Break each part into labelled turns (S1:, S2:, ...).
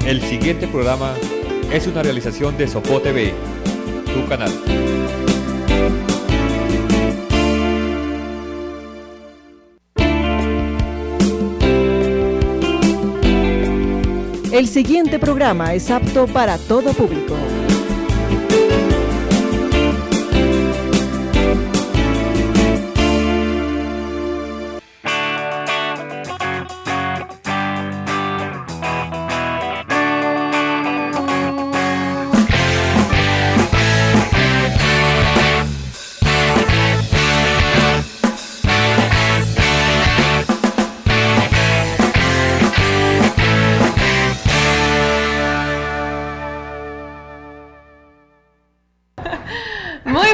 S1: El siguiente programa es una realización de Sopó TV, tu canal.
S2: El siguiente programa es apto para todo público.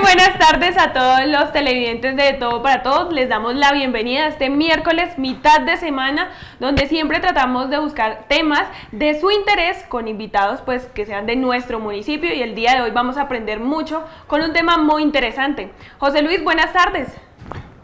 S3: Buenas tardes a todos los televidentes de Todo para Todos. Les damos la bienvenida a este miércoles, mitad de semana, donde siempre tratamos de buscar temas de su interés con invitados pues que sean de nuestro municipio, y el día de hoy vamos a aprender mucho con un tema muy interesante. José Luis, buenas tardes.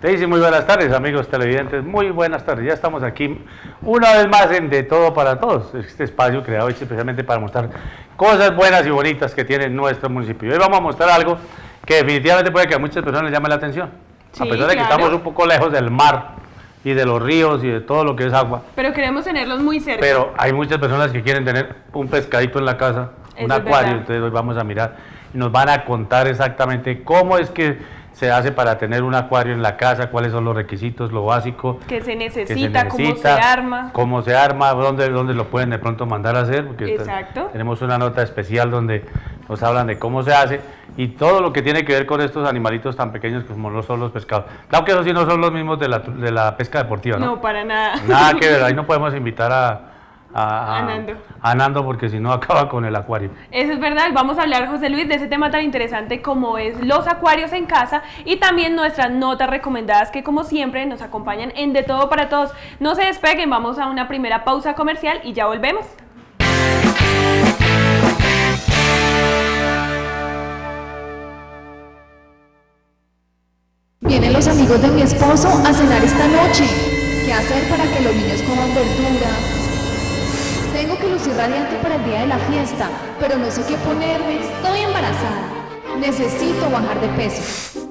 S4: Daisy, muy buenas tardes, amigos televidentes, muy buenas tardes. Ya estamos aquí una vez más en De Todo para Todos, este espacio creado especialmente para mostrar cosas buenas y bonitas que tiene nuestro municipio. Hoy vamos a mostrar algo que definitivamente puede que a muchas personas les llame la atención, sí, a pesar de que estamos un poco lejos del mar y de los ríos y de todo lo que es agua.
S3: Pero queremos tenerlos muy cerca.
S4: Pero hay muchas personas que quieren tener un pescadito en la casa, un acuario, entonces hoy vamos a mirar y nos van a contar exactamente cómo es que se hace para tener un acuario en la casa, cuáles son los requisitos, lo básico
S3: que se necesita, cómo se arma,
S4: dónde lo pueden de pronto mandar a hacer, porque
S3: exacto,
S4: tenemos una nota especial donde nos hablan de cómo se hace y todo lo que tiene que ver con estos animalitos tan pequeños como no son los pescados. Claro que esos sí no son los mismos de la pesca deportiva, ¿no?
S3: No, para nada.
S4: Nada que ver, ahí no podemos invitar a
S3: Nando,
S4: porque si no acaba con el acuario.
S3: Eso es verdad. Vamos a hablar, José Luis, de ese tema tan interesante como es los acuarios en casa y también nuestras notas recomendadas que como siempre nos acompañan en De Todo para Todos. No se despeguen, vamos a una primera pausa comercial y ya volvemos.
S5: Vienen los amigos de mi esposo a cenar esta noche. ¿Qué hacer para que los niños coman verduras? Tengo que lucir radiante para el día de la fiesta, pero no sé qué ponerme. Estoy embarazada. Necesito bajar de peso.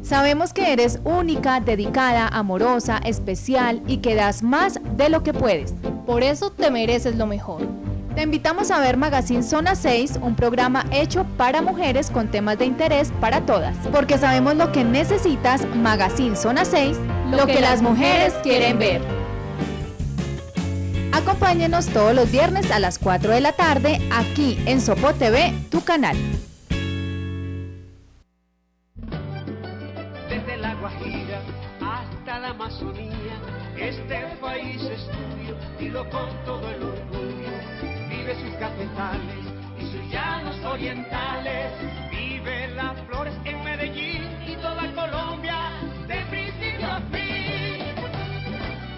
S5: Sabemos que eres única, dedicada, amorosa, especial y que das más de lo que puedes. Por eso te mereces lo mejor. Te invitamos a ver Magazine Zona 6, un programa hecho para mujeres con temas de interés para todas. Porque sabemos lo que necesitas, Magazine Zona 6, lo que las mujeres quieren ver. Acompáñenos todos los viernes a las 4 de la tarde, aquí en Sopó TV, tu canal.
S6: Desde la Guajira hasta la Amazonía, este país es tuyo, dilo con todo el orgullo. Vive sus cafetales y sus llanos orientales, vive las flores en Medellín y toda Colombia, de principio a fin.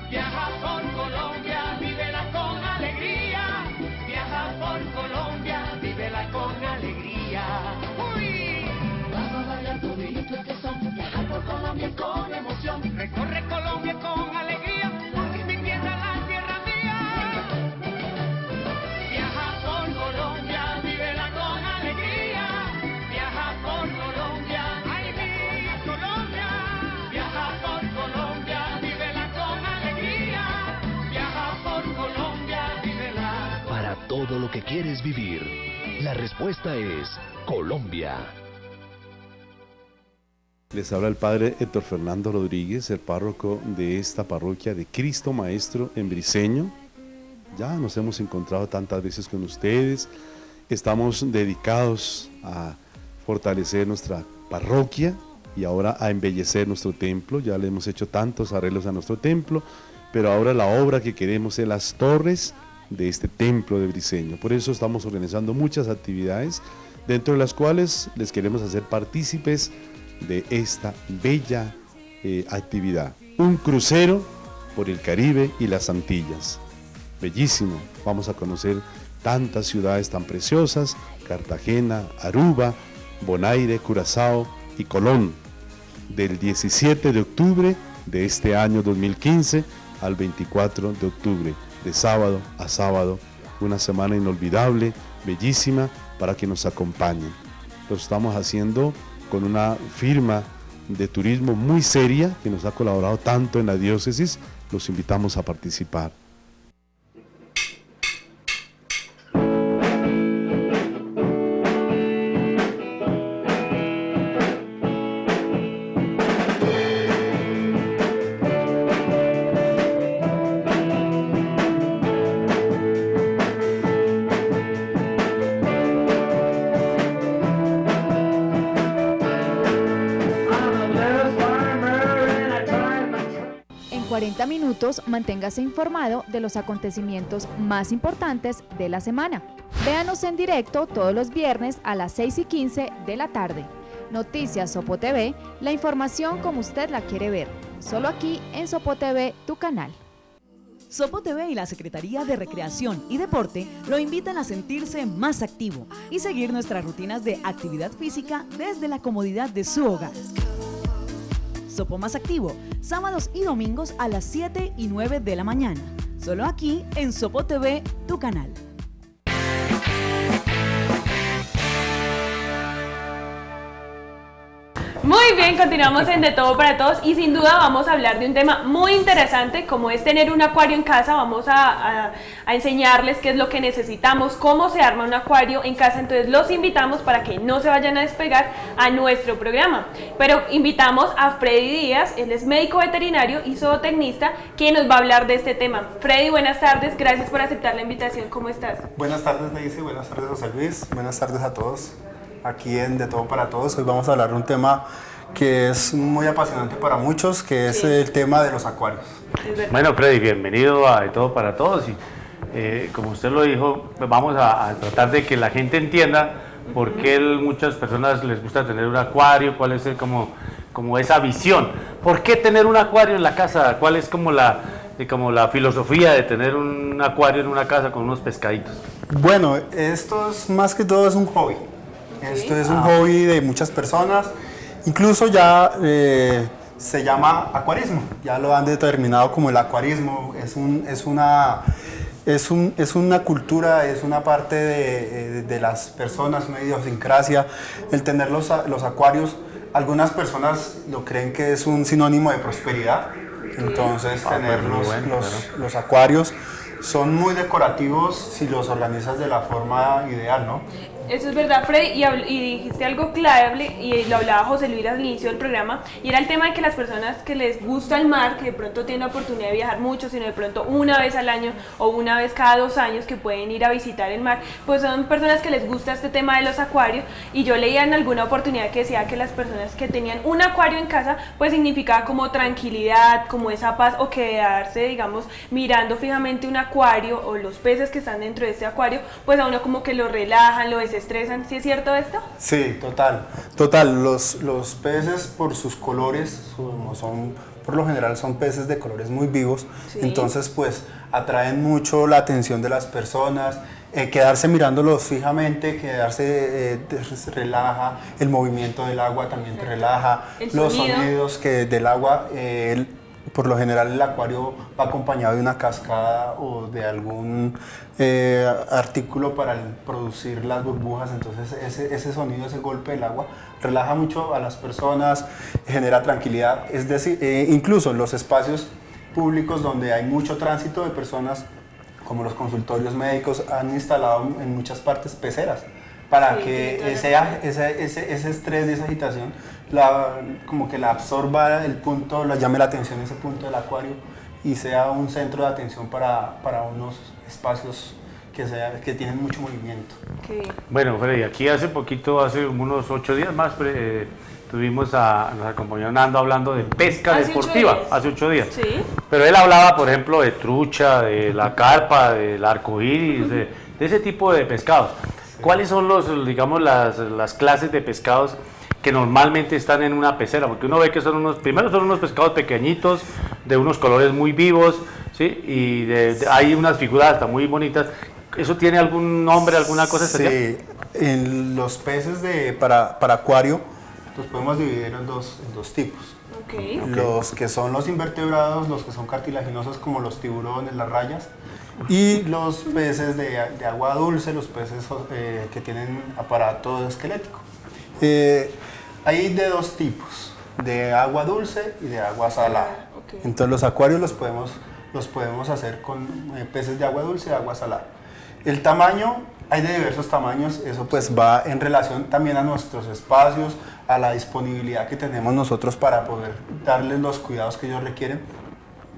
S6: Viaja por Colombia, vívela con alegría. Viaja por Colombia, vívela con alegría. ¡Uy! Vamos a bailar todito este son. Viajar por Colombia con emoción. Recorre Colombia con alegría, porque es mi tierra, la tierra mía. Viaja por Colombia, vívela con alegría. Viaja por Colombia, ay mi Colombia. Viaja por Colombia, vívela con alegría. Viaja por Colombia, vívela.
S7: Para todo lo que quieres vivir, la respuesta es Colombia.
S8: Les habla el padre Héctor Fernando Rodríguez, el párroco de esta parroquia de Cristo Maestro en Briceño. Ya nos hemos encontrado tantas veces con ustedes, estamos dedicados a fortalecer nuestra parroquia y ahora a embellecer nuestro templo. Ya le hemos hecho tantos arreglos a nuestro templo, pero ahora la obra que queremos es las torres de este templo de Briceño. Por eso estamos organizando muchas actividades, dentro de las cuales les queremos hacer partícipes de esta bella actividad. Un crucero por el Caribe y las Antillas. Bellísimo, vamos a conocer tantas ciudades tan preciosas: Cartagena, Aruba, Bonaire, Curazao y Colón, del 17 de octubre de este año 2015 al 24 de octubre, de sábado a sábado, una semana inolvidable, bellísima, para que nos acompañen. Lo estamos haciendo con una firma de turismo muy seria que nos ha colaborado tanto en la diócesis. Los invitamos a participar.
S5: En 40 minutos, manténgase informado de los acontecimientos más importantes de la semana. Véanos en directo todos los viernes a las 6:15 de la tarde. Noticias Sopo TV, la información como usted la quiere ver. Solo aquí en Sopo TV, tu canal.
S2: Sopo TV y la Secretaría de Recreación y Deporte lo invitan a sentirse más activo y seguir nuestras rutinas de actividad física desde la comodidad de su hogar. Sopo Más Activo, sábados y domingos a las 7 y 9 de la mañana. Solo aquí en Sopo TV, tu canal.
S3: Muy bien, continuamos en De Todo para Todos y sin duda vamos a hablar de un tema muy interesante como es tener un acuario en casa. Vamos a enseñarles qué es lo que necesitamos, cómo se arma un acuario en casa. Entonces los invitamos para que no se vayan a despegar a nuestro programa. Pero invitamos a Freddy Díaz, él es médico veterinario y zootecnista, quien nos va a hablar de este tema. Freddy, buenas tardes, gracias por aceptar la invitación, ¿cómo estás?
S9: Buenas tardes, Neisy, buenas tardes, José Luis, buenas tardes a todos. Aquí en De Todo para Todos, hoy vamos a hablar de un tema que es muy apasionante para muchos, que es el tema de los acuarios.
S4: Bueno, Freddy, bienvenido a De Todo para Todos y como usted lo dijo, vamos a tratar de que la gente entienda por qué muchas personas les gusta tener un acuario, cuál es como esa visión. ¿Por qué tener un acuario en la casa? ¿Cuál es como la filosofía de tener un acuario en una casa con unos pescaditos?
S9: Bueno, esto es más que todo es un hobby. Esto es un hobby de muchas personas, incluso ya se llama acuarismo, ya lo han determinado como el acuarismo, es una cultura, es una parte de las personas, una idiosincrasia, el tener los acuarios. Algunas personas lo creen que es un sinónimo de prosperidad, entonces tener los acuarios son muy decorativos si los organizas de la forma ideal, ¿no?
S3: Eso es verdad, Freddy, y dijiste algo clave, y lo hablaba José Luis al inicio del programa, y era el tema de que las personas que les gusta el mar, que de pronto tienen la oportunidad de viajar mucho, sino de pronto una vez al año o una vez cada 2 años que pueden ir a visitar el mar, pues son personas que les gusta este tema de los acuarios, y yo leía en alguna oportunidad que decía que las personas que tenían un acuario en casa, pues significaba como tranquilidad, como esa paz, o quedarse, digamos, mirando fijamente un acuario, o los peces que están dentro de este acuario, pues a uno como que lo relajan, lo desestresan. ¿Sí es cierto esto?
S9: Sí, total. Los peces por sus colores por lo general son peces de colores muy vivos, sí. Entonces pues atraen mucho la atención de las personas. Quedarse mirándolos fijamente, relaja, el movimiento del agua también te relaja, los sonidos del agua. Por lo general el acuario va acompañado de una cascada o de algún artículo para producir las burbujas, entonces ese sonido, ese golpe del agua relaja mucho a las personas, genera tranquilidad. Es decir, incluso en los espacios públicos donde hay mucho tránsito de personas, como los consultorios médicos, han instalado en muchas partes peceras para que ese estrés y esa agitación como que la absorba el punto, la llame la atención ese punto del acuario y sea un centro de atención para unos espacios que tienen mucho movimiento.
S3: Okay.
S4: Bueno, Freddy, aquí hace unos 8 días más, nos acompañó Nando hablando de pesca deportiva, hace 8 días. ¿Sí? Pero él hablaba, por ejemplo, de trucha, de la carpa, del arcoíris, de ese tipo de pescados. ¿Cuáles son las clases de pescados que normalmente están en una pecera? Porque uno ve que son unos pescados pequeñitos, de unos colores muy vivos, ¿sí? Y hay unas figuras hasta muy bonitas. ¿Eso tiene algún nombre, alguna cosa especial?
S9: Sí, en los peces para acuario los podemos dividir en dos tipos. los que son los invertebrados, los que son cartilaginosos como los tiburones, las rayas, y los peces de agua dulce, los peces que tienen aparato esquelético. Hay de dos tipos, de agua dulce y de agua salada. Entonces los acuarios los podemos hacer con peces de agua dulce y agua salada. El tamaño, hay de diversos tamaños, eso pues va en relación también a nuestros espacios, a la disponibilidad que tenemos nosotros para poder darles los cuidados que ellos requieren.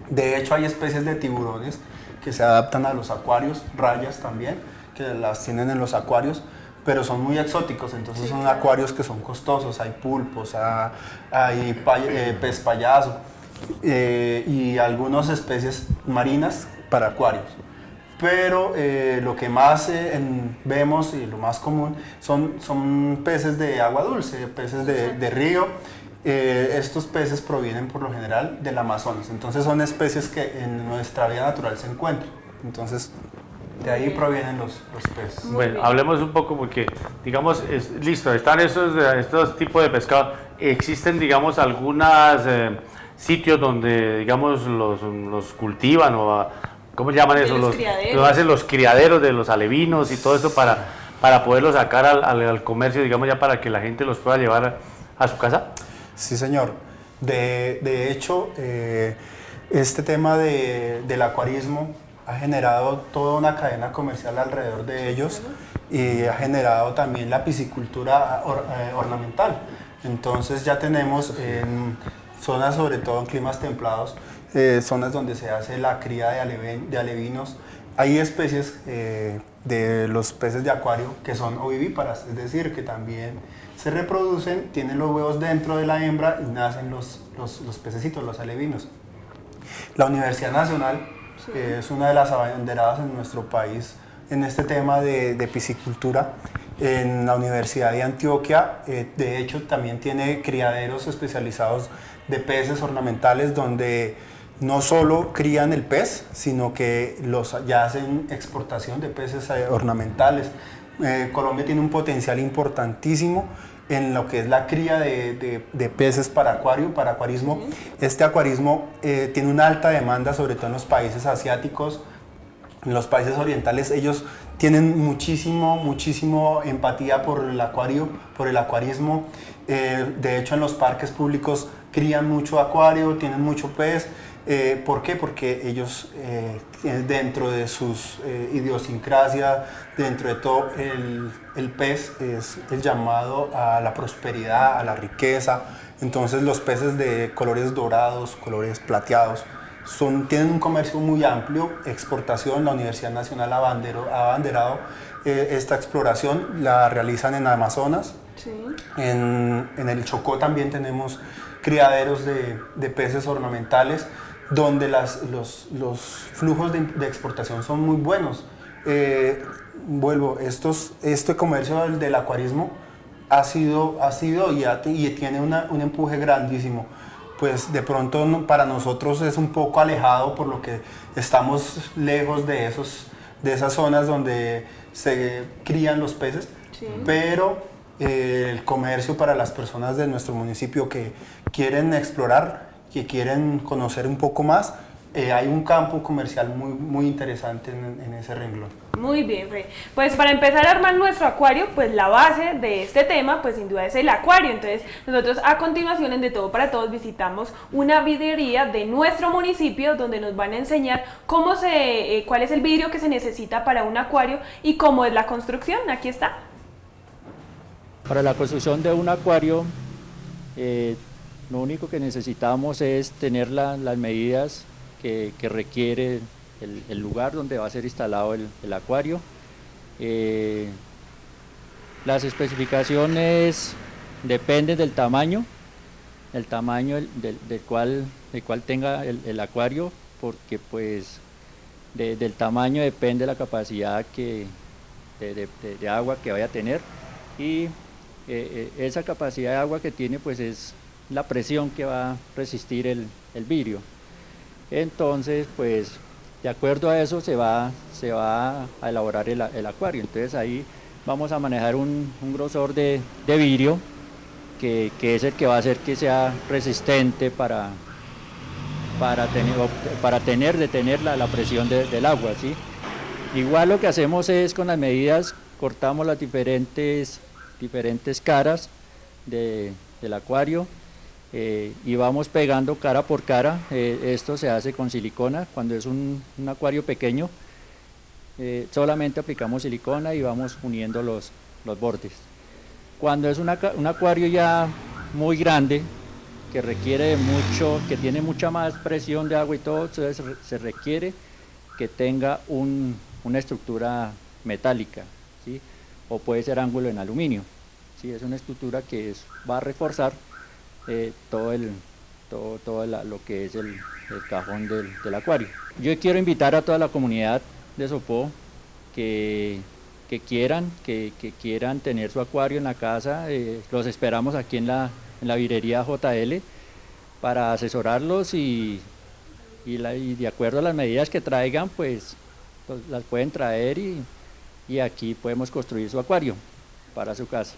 S9: De hecho, hay especies de tiburones que se adaptan a los acuarios, rayas también, que las tienen en los acuarios, pero son muy exóticos, entonces son acuarios que son costosos, hay pulpos, hay pez payaso y algunas especies marinas para acuarios. Pero lo que más vemos y lo más común son peces de agua dulce, peces de río. Estos peces provienen por lo general del Amazonas, entonces son especies que en nuestra vida natural se encuentran. Entonces, de ahí provienen los peces.
S4: Bueno, hablemos un poco porque, digamos, listo, están estos tipos de pescado. ¿Existen, digamos, algunos sitios donde, digamos, los cultivan o, ¿cómo llaman eso? Los hacen los criaderos de los alevinos y todo eso para poderlos sacar al comercio, digamos, ya para que la gente los pueda llevar a su casa?
S9: Sí, señor. De hecho, este tema del acuarismo ha generado toda una cadena comercial alrededor de ellos y ha generado también la piscicultura ornamental. Entonces ya tenemos en zonas, sobre todo en climas templados, zonas donde se hace la cría de alevinos. Hay especies de los peces de acuario que son ovivíparas, es decir, que también se reproducen, tienen los huevos dentro de la hembra y nacen los pececitos, los alevinos. La Universidad Nacional es una de las abanderadas en nuestro país en este tema de piscicultura. En la Universidad de Antioquia, de hecho, también tiene criaderos especializados de peces ornamentales donde no solo crían el pez, sino que ya hacen exportación de peces ornamentales. Colombia tiene un potencial importantísimo en lo que es la cría de peces para acuarismo. Este acuarismo tiene una alta demanda, sobre todo en los países asiáticos, en los países orientales. Ellos tienen muchísimo empatía por el acuario, por el acuarismo. De hecho, en los parques públicos crían mucho acuario, tienen mucho pez. ¿Por qué? Porque ellos, dentro de sus idiosincrasias, dentro de todo, el pez es el llamado a la prosperidad, a la riqueza. Entonces los peces de colores dorados, colores plateados, tienen un comercio muy amplio, exportación. La Universidad Nacional ha abanderado esta exploración, la realizan en Amazonas. En el Chocó también tenemos criaderos de peces ornamentales, donde los flujos de exportación son muy buenos. Este comercio del acuarismo ha sido y tiene un empuje grandísimo. Pues de pronto para nosotros es un poco alejado, por lo que estamos lejos de esas zonas donde se crían los peces, pero el comercio para las personas de nuestro municipio que quieren explorar, que quieren conocer un poco más, hay un campo comercial muy interesante en ese renglón.
S3: Muy bien, Rey. Pues para empezar a armar nuestro acuario, pues la base de este tema, pues sin duda es el acuario. Entonces nosotros a continuación en De Todo para Todos visitamos una vidriería de nuestro municipio donde nos van a enseñar cuál es el vidrio que se necesita para un acuario y cómo es la construcción. Aquí está.
S10: Para la construcción de un acuario, lo único que necesitamos es tener las medidas que requiere el lugar donde va a ser instalado el acuario. Las especificaciones dependen del tamaño del cual tenga el acuario, porque pues del tamaño depende la capacidad de agua que vaya a tener, y esa capacidad de agua que tiene pues es la presión que va a resistir el vidrio. Entonces pues de acuerdo a eso se va a elaborar el acuario. Entonces ahí vamos a manejar un grosor de vidrio que es el que va a hacer que sea resistente para detener la presión del agua, ¿sí? Igual lo que hacemos es con las medidas, cortamos las diferentes caras del acuario y vamos pegando cara por cara. Esto se hace con silicona. Cuando es un acuario pequeño, solamente aplicamos silicona y vamos uniendo los bordes. Cuando es un acuario ya muy grande, que requiere que tiene mucha más presión de agua y todo, entonces se requiere que tenga una estructura metálica, ¿sí? O puede ser ángulo en aluminio, ¿sí? Es una estructura que va a reforzar todo lo que es el cajón del acuario. Yo quiero invitar a toda la comunidad de Sopó que quieran tener su acuario en la casa. Los esperamos aquí en la vidrería JL para asesorarlos y de acuerdo a las medidas que traigan, pues las pueden traer y aquí podemos construir su acuario para su casa.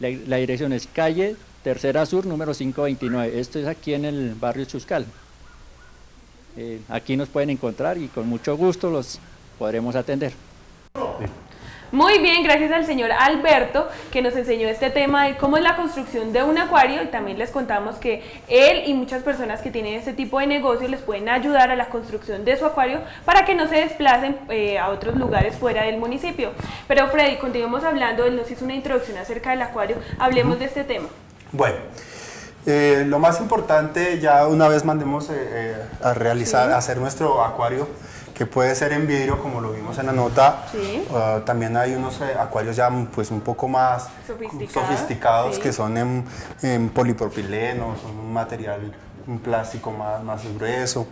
S10: La dirección es calle Tercera Sur, número 529. Esto es aquí en el barrio Chuscal. Aquí nos pueden encontrar y con mucho gusto los podremos atender.
S3: Muy bien, gracias al señor Alberto que nos enseñó este tema de cómo es la construcción de un acuario, y también les contamos que él y muchas personas que tienen este tipo de negocio les pueden ayudar a la construcción de su acuario para que no se desplacen a otros lugares fuera del municipio. Pero Freddy, continuemos hablando, él nos hizo una introducción acerca del acuario, hablemos de este tema.
S9: Bueno, lo más importante, ya una vez mandemos a realizar, a hacer nuestro acuario, que puede ser en vidrio, como lo vimos en la nota.
S3: Sí.
S9: También hay unos acuarios ya pues un poco más sofisticados, sí, que son en polipropileno, son un material, un plástico más grueso.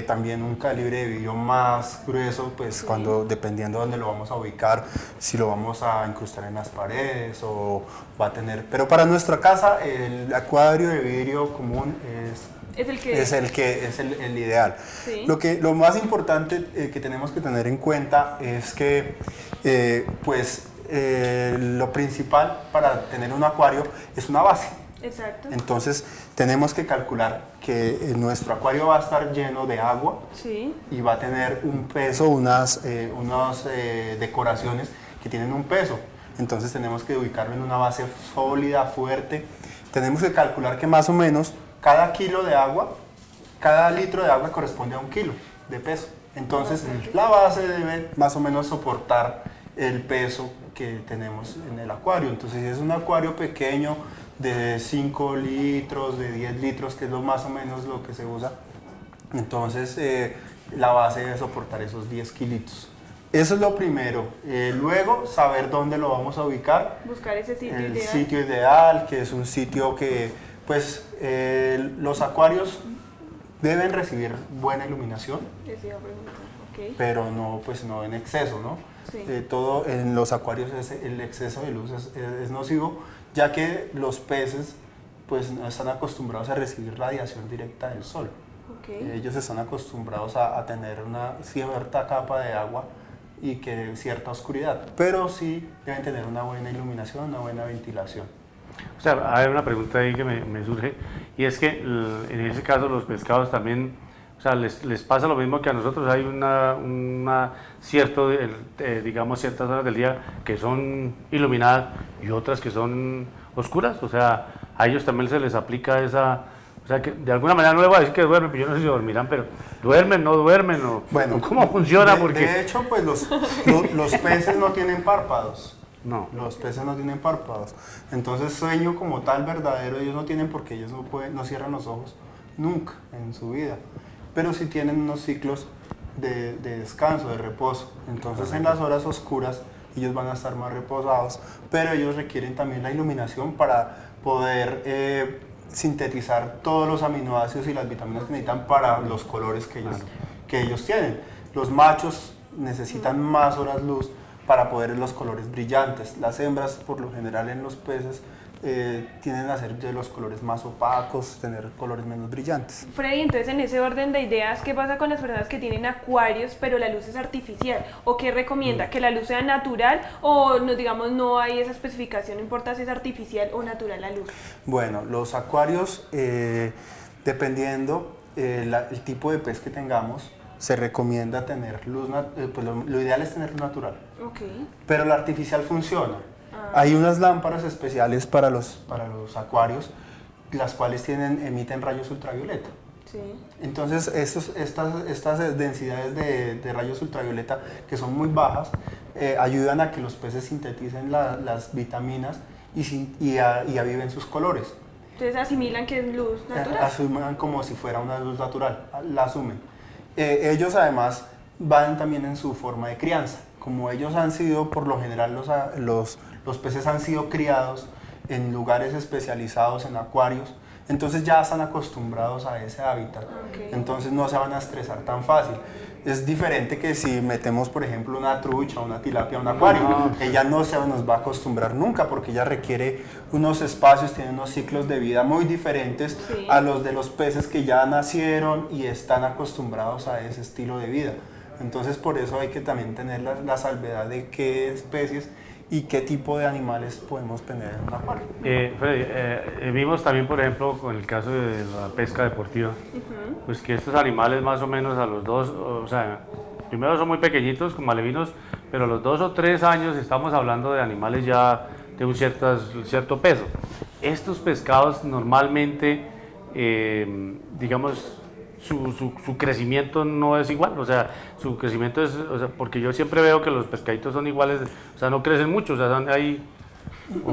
S9: También un calibre de vidrio más grueso, pues sí, dependiendo de dónde lo vamos a ubicar, si lo vamos a incrustar en las paredes o va a tener. Pero para nuestra casa el acuario de vidrio común es el ideal. Sí. Lo más importante que tenemos que tener en cuenta es que lo principal para tener un acuario es una base.
S3: Exacto.
S9: Entonces tenemos que calcular que nuestro acuario va a estar lleno de agua,
S3: sí,
S9: y va a tener un peso, unas decoraciones que tienen un peso. Entonces tenemos que ubicarlo en una base sólida, fuerte. Tenemos que calcular que más o menos cada kilo de agua, cada litro de agua corresponde a 1 kilo de peso. Entonces la base debe más o menos soportar el peso que tenemos en el acuario. Entonces si es un acuario pequeño de 5 litros, de 10 litros, que es más o menos lo que se usa, entonces la base debe soportar esos 10 kilitos. Eso es lo primero. Luego, saber dónde lo vamos a ubicar.
S3: Buscar ese sitio ideal.
S9: El sitio ideal, que es un sitio que, pues, los acuarios deben recibir buena iluminación,
S3: okay,
S9: pero no, pues, no en exceso, ¿no?
S3: Sí.
S9: Todo en los acuarios el exceso de luz es nocivo, ya que los peces, pues, no están acostumbrados a recibir radiación directa del sol.
S3: Okay.
S9: Ellos están acostumbrados a tener una cierta capa de agua y que cierta oscuridad, pero sí deben tener una buena iluminación, una buena ventilación.
S4: O sea, hay una pregunta ahí que me surge, y es que en ese caso los pescados también, o sea, les pasa lo mismo que a nosotros. Hay digamos, ciertas horas del día que son iluminadas y otras que son oscuras. O sea, a ellos también se les aplica esa, o sea, que de alguna manera, no les voy a decir que duermen, pero yo no sé si dormirán, pero duermen, no duermen, o
S9: bueno,
S4: ¿cómo funciona?
S9: De hecho, pues los peces no tienen párpados.
S4: No.
S9: Los peces no tienen párpados. Entonces, sueño como tal verdadero ellos no tienen, porque ellos no cierran los ojos nunca en su vida. Pero sí tienen unos ciclos de descanso, de reposo. Entonces, en las horas oscuras ellos van a estar más reposados, pero ellos requieren también la iluminación para poder sintetizar todos los aminoácidos y las vitaminas que necesitan para los colores que ellos tienen. Los machos necesitan más horas luz para poder ver los colores brillantes. Las hembras, por lo general, en los peces tienden a ser de los colores más opacos, tener colores menos brillantes.
S3: Freddy, entonces en ese orden de ideas, ¿qué pasa con las personas que tienen acuarios pero la luz es artificial? ¿O qué recomienda? ¿Que la luz sea natural o digamos no hay esa especificación, no importa si es artificial o natural la luz?
S9: Bueno, los acuarios, dependiendo el tipo de pez que tengamos, se recomienda tener luz, pues lo ideal es tener luz natural.
S3: Okay.
S9: Pero la artificial funciona. Hay unas lámparas especiales para los acuarios, las cuales emiten rayos ultravioleta.
S3: Sí.
S9: Entonces, estas densidades de rayos ultravioleta, que son muy bajas, ayudan a que los peces sinteticen las vitaminas y aviven sus colores.
S3: Entonces asimilan que es luz natural.
S9: Asumen como si fuera una luz natural, la asumen. Ellos además van también en su forma de crianza. Como ellos han sido, por lo general los peces han sido criados en lugares especializados, en acuarios, entonces ya están acostumbrados a ese hábitat. Okay. Entonces no se van a estresar tan fácil. Es diferente que si metemos, por ejemplo, una trucha o una tilapia a un acuario. Ella no se nos va a acostumbrar nunca porque ella requiere unos espacios, tiene unos ciclos de vida muy diferentes a los de los peces que ya nacieron y están acostumbrados a ese estilo de vida. Entonces por eso hay que también tener la salvedad de qué especies y qué tipo de animales podemos tener en un acuario.
S4: Freddy, vimos también, por ejemplo, con el caso de la pesca deportiva, pues que estos animales más o menos a los 2, o sea, primero son muy pequeñitos como alevinos, pero a los 2 o 3 años estamos hablando de animales ya de un cierto peso. Estos pescados normalmente, digamos, su crecimiento no es igual, o sea, su crecimiento es, o sea, porque yo siempre veo que los pescaditos son iguales, o sea, no crecen mucho, o sea, son ahí,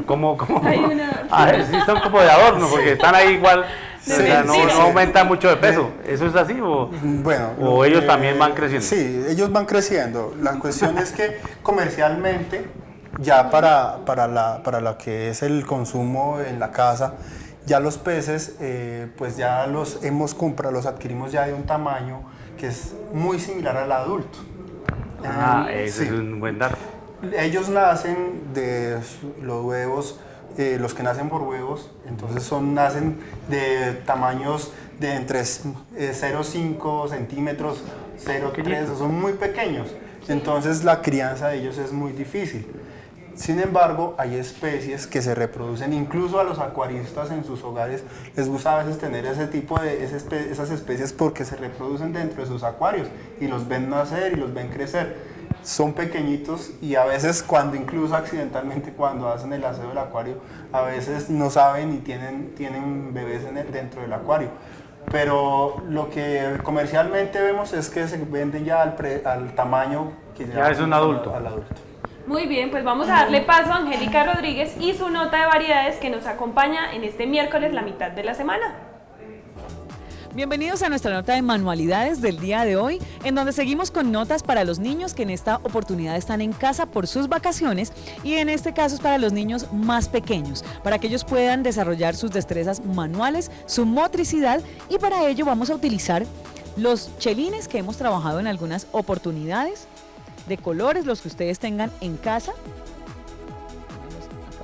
S4: como sí, son como de adorno, porque están ahí igual, o sea, no aumentan mucho de peso, ¿eso es así o ellos también van creciendo?
S9: Sí, ellos van creciendo, la cuestión es que comercialmente, ya para lo que es el consumo en la casa, ya los peces, pues ya los adquirimos ya de un tamaño que es muy similar al adulto.
S4: Ese es un buen dato.
S9: Ellos nacen de los huevos, los que nacen por huevos, entonces nacen de tamaños de entre 0,5 centímetros, 0,3, son muy pequeños. Entonces la crianza de ellos es muy difícil. Sin embargo, hay especies que se reproducen, incluso a los acuaristas en sus hogares les gusta a veces tener esas especies porque se reproducen dentro de sus acuarios y los ven nacer y los ven crecer. Son pequeñitos y a veces incluso accidentalmente cuando hacen el aseo del acuario, a veces no saben y tienen bebés dentro del acuario. Pero lo que comercialmente vemos es que se venden ya al tamaño que
S4: ya es un adulto.
S9: Al adulto.
S3: Muy bien, pues vamos a darle paso a Angélica Rodríguez y su nota de variedades que nos acompaña en este miércoles, la mitad de la semana.
S2: Bienvenidos a nuestra nota de manualidades del día de hoy, en donde seguimos con notas para los niños que en esta oportunidad están en casa por sus vacaciones y en este caso es para los niños más pequeños, para que ellos puedan desarrollar sus destrezas manuales, su motricidad y para ello vamos a utilizar los chelines que hemos trabajado en algunas oportunidades de colores, los que ustedes tengan en casa, acá,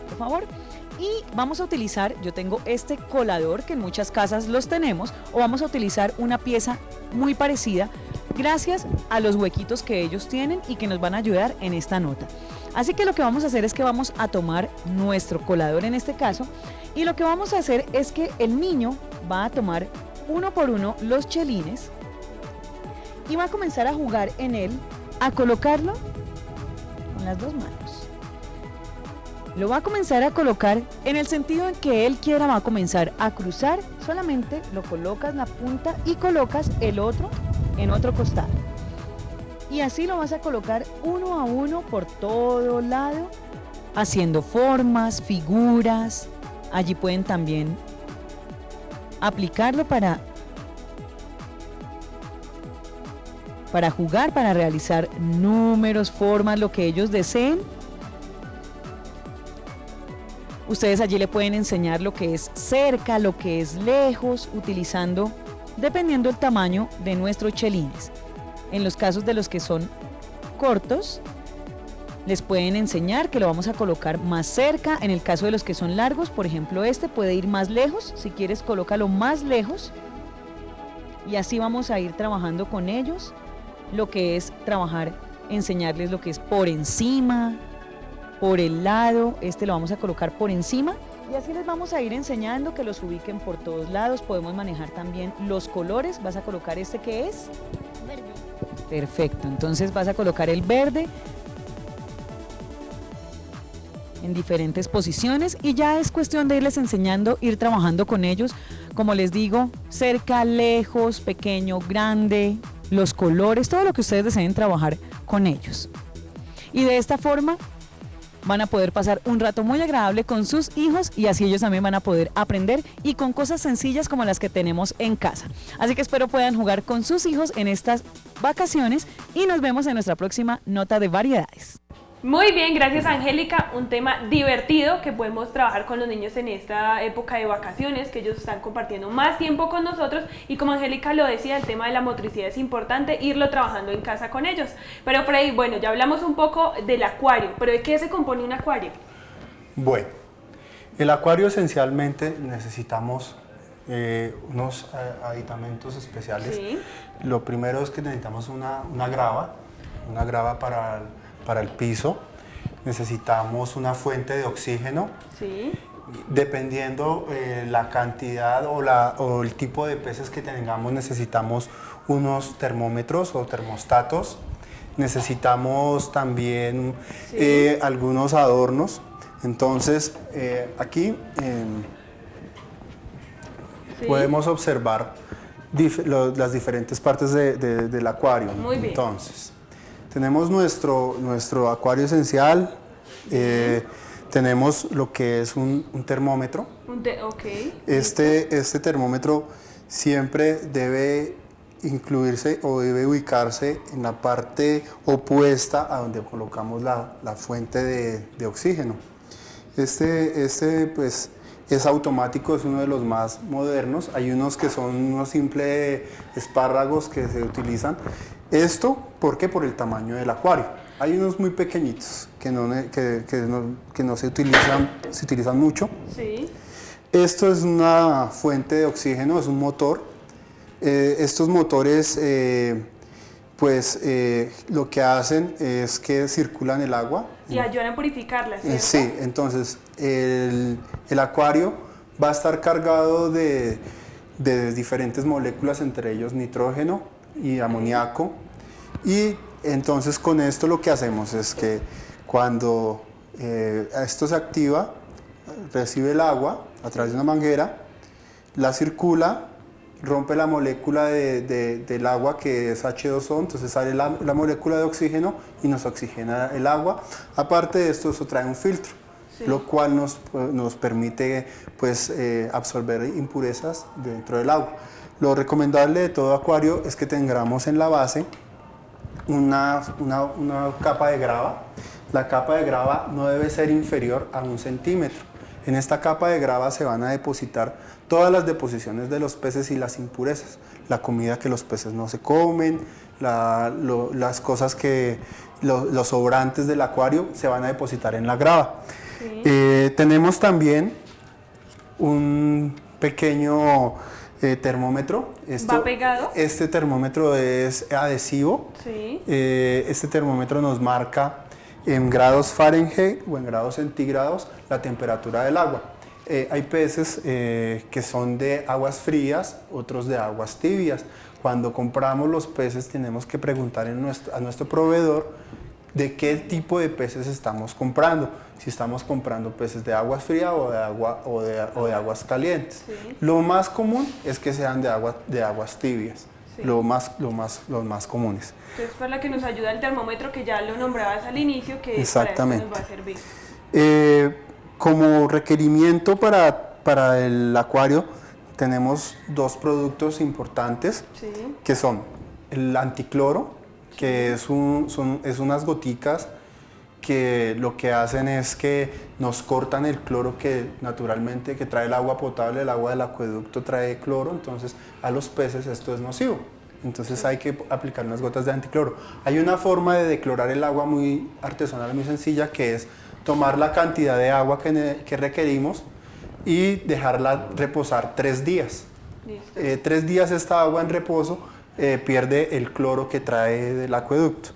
S2: por favor. Y vamos a utilizar, yo tengo este colador que en muchas casas los tenemos, o vamos a utilizar una pieza muy parecida gracias a los huequitos que ellos tienen y que nos van a ayudar en esta nota. Así que lo que vamos a hacer es que vamos a tomar nuestro colador en este caso y lo que vamos a hacer es que el niño va a tomar uno por uno los chelines y va a comenzar a jugar en él, a colocarlo con las dos manos. Lo va a comenzar a colocar en el sentido en que él quiera, va a comenzar a cruzar, solamente lo colocas la punta y colocas el otro en otro costado. Y así lo vas a colocar uno a uno por todo lado, haciendo formas, figuras. Allí pueden también aplicarlo para jugar, para realizar números, formas, lo que ellos deseen. Ustedes allí le pueden enseñar lo que es cerca, lo que es lejos, utilizando, dependiendo del tamaño de nuestros chelines. En los casos de los que son cortos, les pueden enseñar que lo vamos a colocar más cerca. En el caso de los que son largos, por ejemplo este puede ir más lejos, si quieres colócalo más lejos, y así vamos a ir trabajando con ellos, lo que es trabajar, enseñarles lo que es por encima, por el lado, este lo vamos a colocar por encima, y así les vamos a ir enseñando que los ubiquen por todos lados. Podemos manejar también los colores. Vas a colocar este que es verde. Perfecto, entonces vas a colocar el verde en diferentes posiciones y ya es cuestión de irles enseñando, ir trabajando con ellos, como les digo, cerca, lejos, pequeño, grande, los colores, todo lo que ustedes deseen trabajar con ellos. Y de esta forma van a poder pasar un rato muy agradable con sus hijos y así ellos también van a poder aprender y con cosas sencillas como las que tenemos en casa. Así que espero puedan jugar con sus hijos en estas vacaciones y nos vemos en nuestra próxima nota de variedades.
S3: Muy bien, gracias Angélica, un tema divertido que podemos trabajar con los niños en esta época de vacaciones, que ellos están compartiendo más tiempo con nosotros y como Angélica lo decía, el tema de la motricidad es importante, irlo trabajando en casa con ellos. Pero Freddy, bueno, ya hablamos un poco del acuario, pero ¿de qué se compone un acuario?
S9: Bueno, el acuario esencialmente necesitamos unos aditamentos especiales.
S3: Sí.
S9: Lo primero es que necesitamos una grava para el piso, necesitamos una fuente de oxígeno,
S3: sí.
S9: Dependiendo la cantidad o el tipo de peces que tengamos, necesitamos unos termómetros o termostatos, necesitamos también sí. Algunos adornos. Entonces aquí sí. Podemos observar las diferentes partes del acuario.
S3: Muy bien.
S9: Entonces, tenemos nuestro acuario esencial, tenemos lo que es un termómetro.
S3: Okay.
S9: Este termómetro siempre debe incluirse o debe ubicarse en la parte opuesta a donde colocamos la fuente de oxígeno. Pues es automático, es uno de los más modernos. Hay unos que son unos simples espárragos que se utilizan. Esto, ¿por qué? Por el tamaño del acuario. Hay unos muy pequeñitos que no se utilizan mucho. Sí. Esto es una fuente de oxígeno, es un motor. Estos motores, lo que hacen es que circulan el agua.
S3: Y ayudan a purificarla, ¿cierto?
S9: Sí, entonces el acuario va a estar cargado de diferentes moléculas, entre ellos nitrógeno y amoníaco, y entonces con esto lo que hacemos es que cuando esto se activa, recibe el agua a través de una manguera, la circula, rompe la molécula del agua que es H2O, entonces sale la molécula de oxígeno y nos oxigena el agua. Aparte de esto, eso trae un filtro, sí. Lo cual nos permite absorber impurezas dentro del agua. Lo recomendable de todo acuario es que tengamos en la base una capa de grava. La capa de grava no debe ser inferior a 1 centímetro. En esta capa de grava se van a depositar todas las deposiciones de los peces y las impurezas, la comida que los peces no se comen, las cosas los sobrantes del acuario se van a depositar en la grava. Sí. Tenemos también un pequeño termómetro.
S3: ¿Va pegado?
S9: Este termómetro es adhesivo.
S3: Sí.
S9: Este termómetro nos marca en grados Fahrenheit o en grados centígrados la temperatura del agua. Hay peces que son de aguas frías, otros de aguas tibias. Cuando compramos los peces tenemos que preguntar a nuestro proveedor de qué tipo de peces estamos comprando. Si estamos comprando peces de aguas frías o de aguas calientes. Sí. Lo más común es que sean de aguas tibias. Sí. Los más comunes.
S3: Entonces, para la que nos ayuda el termómetro que ya lo nombrabas al inicio, que
S9: exactamente.
S3: Para eso nos va a servir.
S9: Como requerimiento para el acuario tenemos 2 productos importantes, sí. Que son el anticloro, que es unas goticas que lo que hacen es que nos cortan el cloro que naturalmente que trae el agua potable, el agua del acueducto trae cloro, entonces a los peces esto es nocivo. Entonces hay que aplicar unas gotas de anticloro. Hay una forma de declorar el agua muy artesanal, muy sencilla, que es tomar la cantidad de agua que requerimos y dejarla reposar 3 días. 3 días esta agua en reposo pierde el cloro que trae del acueducto.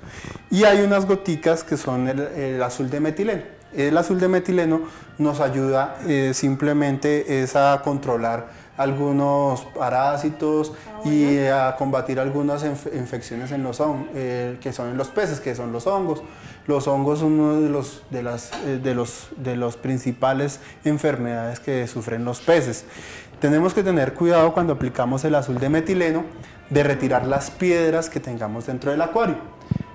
S9: Y hay unas goticas que son el azul de metileno. El azul de metileno nos ayuda simplemente es a controlar algunos parásitos y a combatir algunas infecciones en los que son en los peces, que son los hongos. Los hongos son uno de los principales enfermedades que sufren los peces. Tenemos que tener cuidado cuando aplicamos el azul de metileno de retirar las piedras que tengamos dentro del acuario,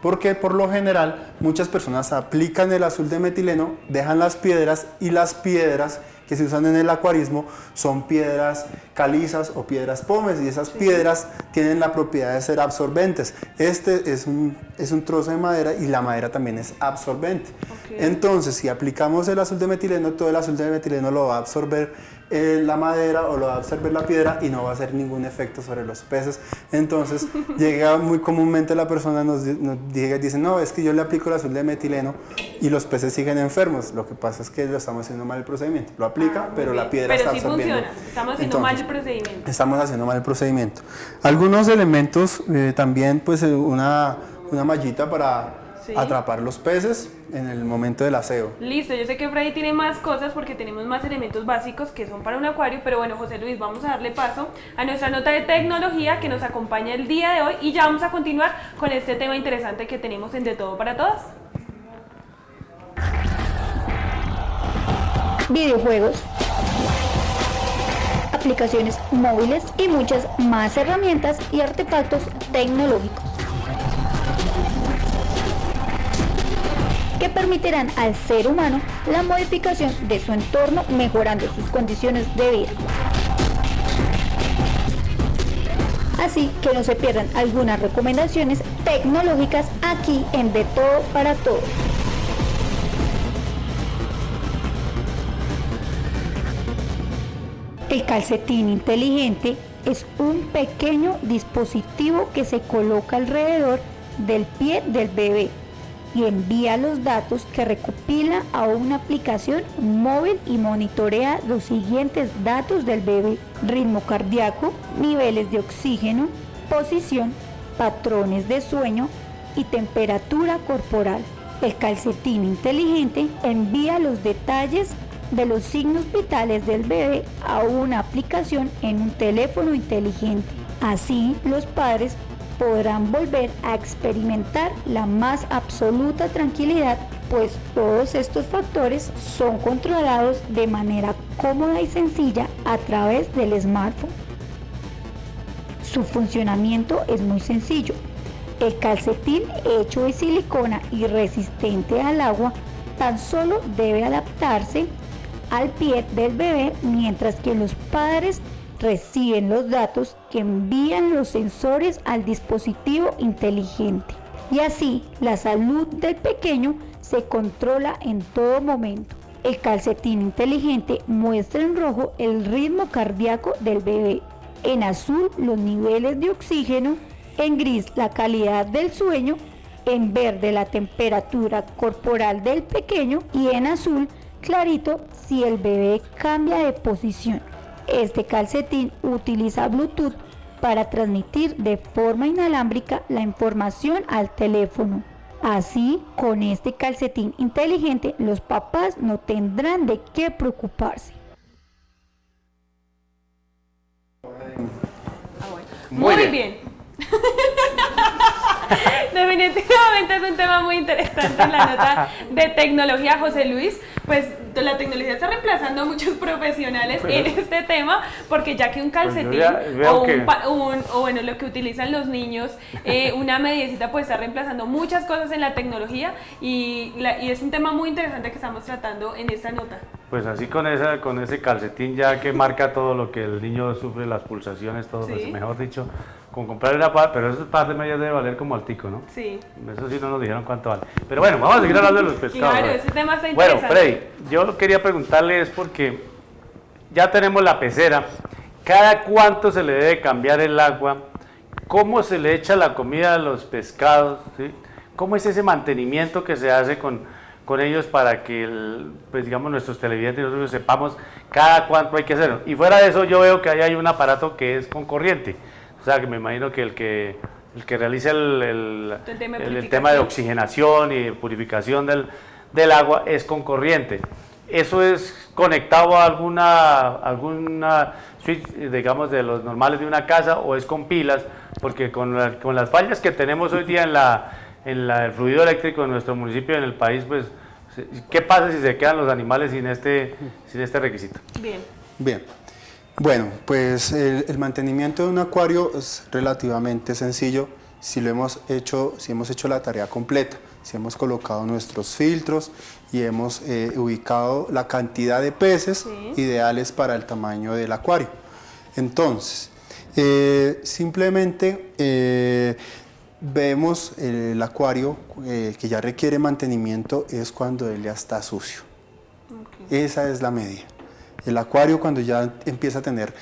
S9: porque por lo general muchas personas aplican el azul de metileno, dejan las piedras, y las piedras que se usan en el acuarismo son piedras calizas o piedras pómez, y esas piedras tienen la propiedad de ser absorbentes. Este es un trozo de madera y la madera también es absorbente. Entonces, si aplicamos el azul de metileno, todo el azul de metileno lo va a absorber la madera o lo va a absorber la piedra y no va a hacer ningún efecto sobre los peces. Entonces, llega muy comúnmente la persona nos llega y dice, no, es que yo le aplico el azul de metileno y los peces siguen enfermos. Lo que pasa es que lo estamos haciendo mal el procedimiento. Lo aplica, pero la piedra está absorbiendo.
S3: Pero sí funciona, estamos haciendo mal el procedimiento.
S9: Estamos haciendo mal el procedimiento. Algunos elementos también, pues una mallita para atrapar los peces en el momento del aseo.
S3: Listo, yo sé que Freddy tiene más cosas porque tenemos más elementos básicos que son para un acuario, pero bueno, José Luis, vamos a darle paso a nuestra nota de tecnología que nos acompaña el día de hoy y ya vamos a continuar con este tema interesante que tenemos en De Todo para Todos.
S11: Videojuegos, aplicaciones móviles y muchas más herramientas y artefactos tecnológicos que permitirán al ser humano la modificación de su entorno, mejorando sus condiciones de vida. Así que no se pierdan algunas recomendaciones tecnológicas aquí en De Todo para Todos. El calcetín inteligente es un pequeño dispositivo que se coloca alrededor del pie del bebé y envía los datos que recopila a una aplicación móvil y monitorea los siguientes datos del bebé: ritmo cardíaco, niveles de oxígeno, posición, patrones de sueño y temperatura corporal. El calcetín inteligente envía los detalles de los signos vitales del bebé a una aplicación en un teléfono inteligente. Así, los padres podrán volver a experimentar la más absoluta tranquilidad, pues todos estos factores son controlados de manera cómoda y sencilla a través del smartphone. Su funcionamiento es muy sencillo. El calcetín hecho de silicona y resistente al agua tan solo debe adaptarse al pie del bebé, mientras que los padres reciben los datos que envían los sensores al dispositivo inteligente. Y así, la salud del pequeño se controla en todo momento. El calcetín inteligente muestra en rojo el ritmo cardíaco del bebé, en azul los niveles de oxígeno, en gris la calidad del sueño, en verde la temperatura corporal del pequeño y en azul clarito si el bebé cambia de posición. Este calcetín utiliza Bluetooth para transmitir de forma inalámbrica la información al teléfono. Así, con este calcetín inteligente, los papás no tendrán de qué preocuparse.
S3: Muy bien. Definitivamente es un tema muy interesante en la nota de tecnología, José Luis. Pues la tecnología está reemplazando a muchos profesionales en este tema, porque ya que un calcetín o bueno, lo que utilizan los niños, una mediecita, pues está reemplazando muchas cosas en la tecnología y es un tema muy interesante que estamos tratando en esta nota.
S4: Pues así con ese calcetín ya que marca todo lo que el niño sufre, las pulsaciones, todo, ¿sí? Pues mejor dicho, con comprar una par, pero esa par de medias debe valer como altico, ¿no?
S3: Sí.
S4: Eso sí no nos dijeron cuánto vale. Pero bueno, vamos a seguir hablando de los pescados.
S3: Claro, ese tema está interesante.
S4: Bueno, Freddy, yo quería preguntarle es porque ya tenemos la pecera, ¿cada cuánto se le debe cambiar el agua cómo se le echa la comida a los pescados, ¿sí? ¿Cómo es ese mantenimiento que se hace con ellos para que, pues digamos, nuestros televidentes y nosotros sepamos cada cuánto hay que hacerlo? Y fuera de eso, yo veo que ahí hay un aparato que es con corriente, o sea, que me imagino que el que realiza el tema de oxigenación y de purificación del agua es con corriente. ¿Eso es conectado a alguna switch, digamos, de los normales de una casa, o es con pilas? Porque con las fallas que tenemos hoy día en el fluido eléctrico en nuestro municipio, en el país, pues, ¿qué pasa si se quedan los animales sin este requisito?
S9: Bien. Bueno, pues el mantenimiento de un acuario es relativamente sencillo si hemos hecho la tarea completa, si hemos colocado nuestros filtros y hemos ubicado la cantidad de peces ideales para el tamaño del acuario. Entonces, simplemente vemos el acuario que ya requiere mantenimiento es cuando él ya está sucio. Esa es la medida. El acuario, cuando ya empieza a tener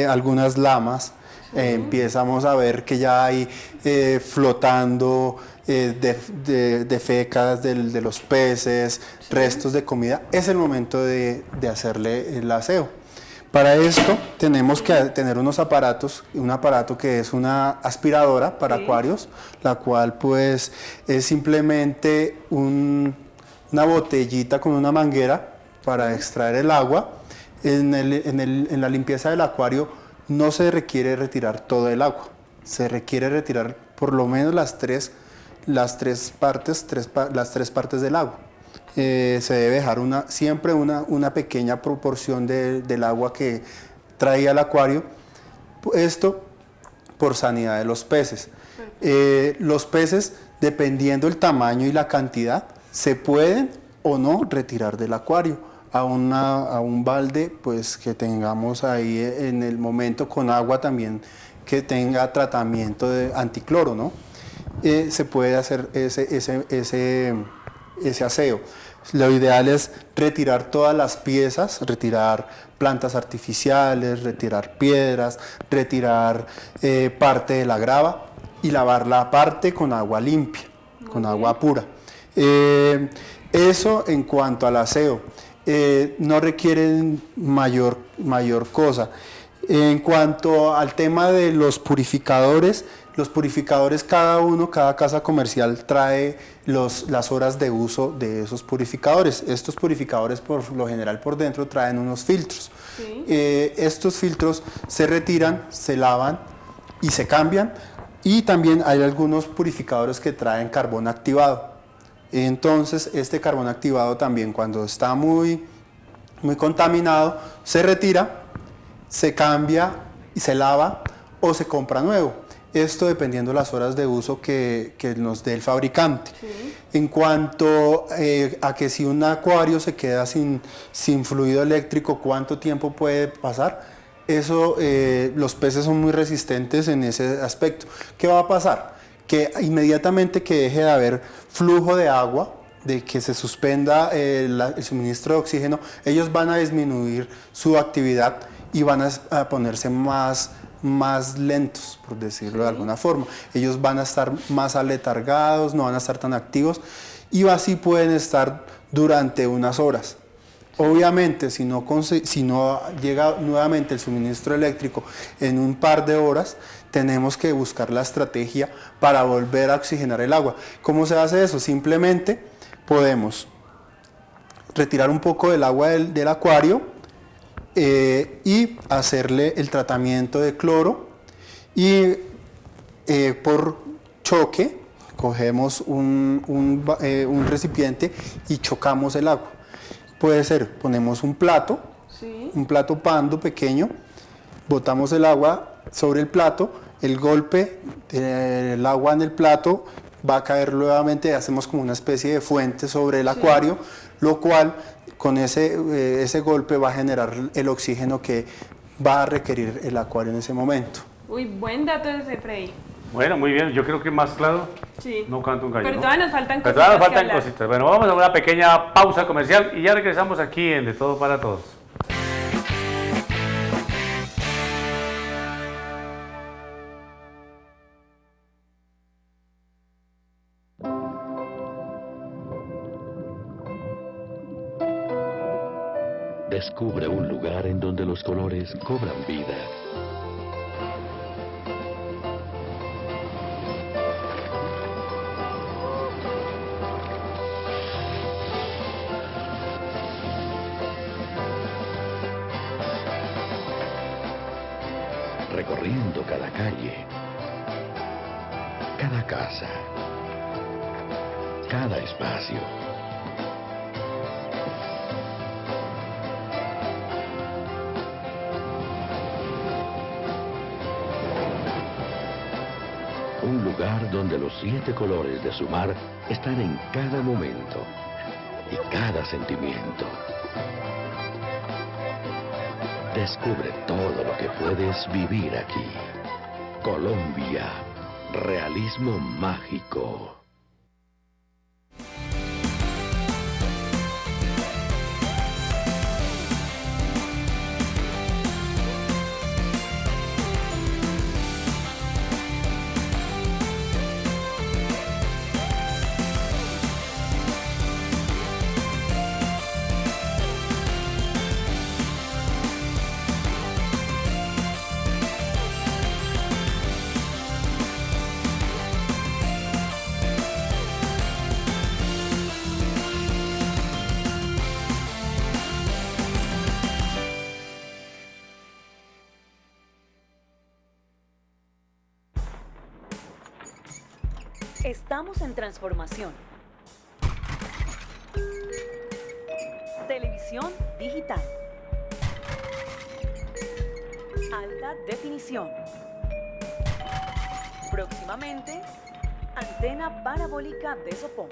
S9: algunas lamas, empezamos a ver que ya hay flotando de fecas de los peces, restos de comida, es el momento de hacerle el aseo. Para esto tenemos que tener unos aparatos, un aparato que es una aspiradora para acuarios, la cual pues es simplemente una botellita con una manguera para extraer el agua. En la limpieza del acuario no se requiere retirar todo el agua, se requiere retirar por lo menos las tres partes del agua. Se debe dejar siempre una pequeña proporción del agua que trae al acuario, esto por sanidad de los peces. Los peces, dependiendo del tamaño y la cantidad, se pueden o no retirar del acuario a un balde pues, que tengamos ahí en el momento, con agua también que tenga tratamiento de anticloro, ¿no? Se puede hacer ese aseo. Lo ideal es retirar todas las piezas, retirar plantas artificiales, retirar piedras, retirar parte de la grava y lavar la parte con agua limpia, con agua pura. Eso en cuanto al aseo. No requieren mayor cosa. En cuanto al tema de los purificadores, cada casa comercial trae las horas de uso de esos purificadores. Estos purificadores por lo general por dentro traen unos filtros. Estos filtros se retiran, se lavan y se cambian, y también hay algunos purificadores que traen carbón activado. Entonces este carbón activado también, cuando está muy contaminado, se retira, se cambia y se lava o se compra nuevo. Esto dependiendo de las horas de uso que nos dé el fabricante. En cuanto a que si un acuario se queda sin fluido eléctrico, ¿cuánto tiempo puede pasar? Eso, los peces son muy resistentes en ese aspecto. ¿Qué va a pasar? Que inmediatamente que deje de haber flujo de agua, de que se suspenda el suministro de oxígeno, ellos van a disminuir su actividad y van a ponerse más lentos, por decirlo de alguna forma. Ellos van a estar más aletargados, no van a estar tan activos, y así pueden estar durante unas horas. Obviamente, si no llega nuevamente el suministro eléctrico en un par de horas, tenemos que buscar la estrategia para volver a oxigenar el agua. ¿Cómo se hace eso? Simplemente podemos retirar un poco del agua del acuario y hacerle el tratamiento de cloro, y por choque cogemos un recipiente y chocamos el agua. Puede ser, ponemos un plato pando pequeño, botamos el agua sobre el plato, el golpe del agua en el plato va a caer nuevamente, hacemos como una especie de fuente sobre el acuario, lo cual con ese golpe va a generar el oxígeno que va a requerir el acuario en ese momento.
S3: Uy, buen dato ese, Freddy.
S4: Bueno, muy bien, yo creo que más claro
S3: sí.
S4: No canto un gallo.
S3: Pero
S4: ¿no?
S3: todavía nos faltan
S4: Pero
S3: cositas.
S4: todavía nos faltan cositas. Bueno, vamos a una pequeña pausa comercial y ya regresamos aquí en De Todo para Todos.
S7: Descubre un lugar en donde los colores cobran vida. Recorriendo cada calle, cada casa, cada espacio. Un lugar donde los 7 colores de su mar están en cada momento y cada sentimiento. Descubre todo lo que puedes vivir aquí. Colombia, realismo mágico.
S2: Estamos en transformación. Televisión digital. Alta definición. Próximamente, antena parabólica de sopón.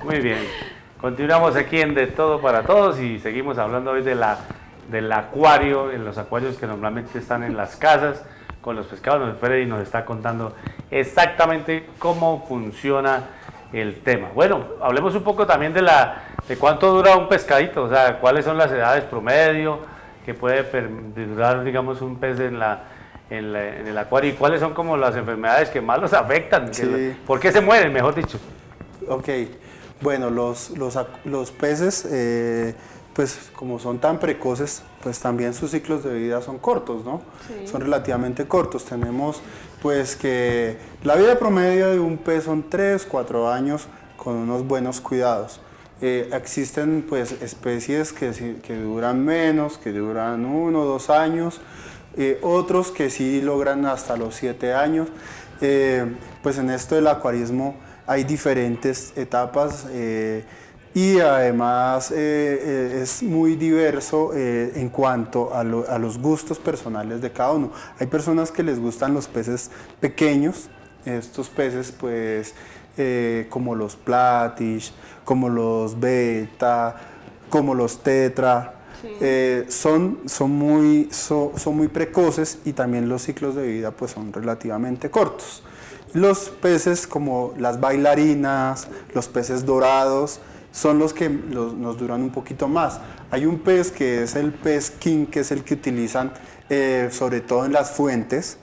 S4: Muy bien. Continuamos aquí en De Todo para Todos y seguimos hablando hoy del acuario, en los acuarios que normalmente están en las casas con los pescados. Freddy nos está contando exactamente cómo funciona el tema. Bueno, hablemos un poco también de cuánto dura un pescadito, o sea, cuáles son las edades promedio que puede durar, digamos, un pez en el acuario y cuáles son como las enfermedades que más los afectan,
S9: Sí.
S4: ¿Por qué se mueren, mejor dicho?
S9: Ok. Bueno, los peces, pues como son tan precoces, pues también sus ciclos de vida son cortos, ¿no? Sí. Son relativamente cortos. Tenemos pues que la vida promedio de un pez son 3, 4 años con unos buenos cuidados. Existen pues especies que duran menos, que duran 1 o 2 años, otros que sí logran hasta los 7 años. Pues en esto del acuarismo hay diferentes etapas y además es muy diverso en cuanto a los gustos personales de cada uno. Hay personas que les gustan los peces pequeños, estos peces pues como los platish, como los beta, como los tetra. Sí. Son muy precoces y también los ciclos de vida pues son relativamente cortos. Los peces como las bailarinas, los peces dorados, son los que nos duran un poquito más. Hay un pez que es el pez king, que es el que utilizan sobre todo en las fuentes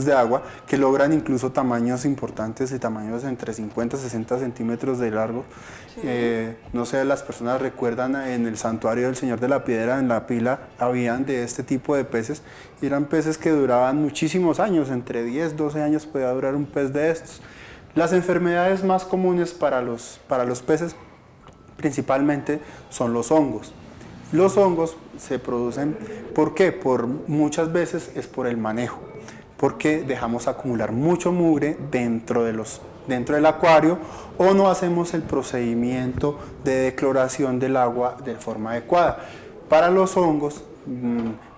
S9: de agua, que logran incluso tamaños importantes y tamaños entre 50 y 60 centímetros de largo. Sí. No sé, las personas recuerdan en el santuario del Señor de la Piedra, en la pila, habían de este tipo de peces, y eran peces que duraban muchísimos años, entre 10, 12 años podía durar un pez de estos. Las enfermedades más comunes para los peces principalmente son los hongos. Los hongos se producen, ¿por qué? Muchas veces es por el manejo, porque dejamos acumular mucho mugre dentro del acuario o no hacemos el procedimiento de decloración del agua de forma adecuada. Para los hongos,